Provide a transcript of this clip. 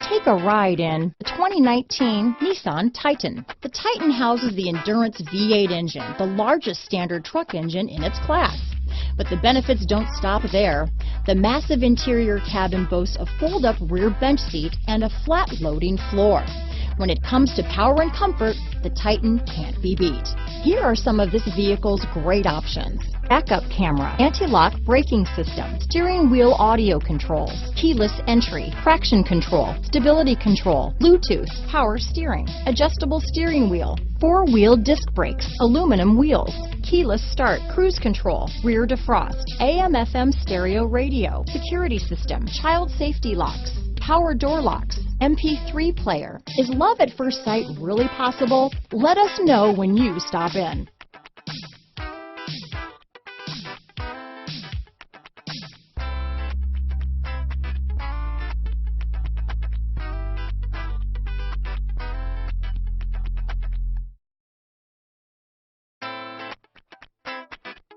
Take a ride in the 2019 Nissan Titan. The Titan houses the Endurance V8 engine, the largest standard truck engine in its class. But the benefits don't stop there. The massive interior cabin boasts a fold-up rear bench seat and a flat loading floor. When it comes to power and comfort, the Titan can't be beat. Here are some of this vehicle's great options: backup camera, anti-lock braking system, steering wheel audio controls, keyless entry, traction control, stability control, Bluetooth, power steering, adjustable steering wheel, four-wheel disc brakes, aluminum wheels, keyless start, cruise control, rear defrost, AM/FM stereo radio, security system, child safety locks, power door locks, MP3 player. Is love at first sight really possible? Let us know when you stop in.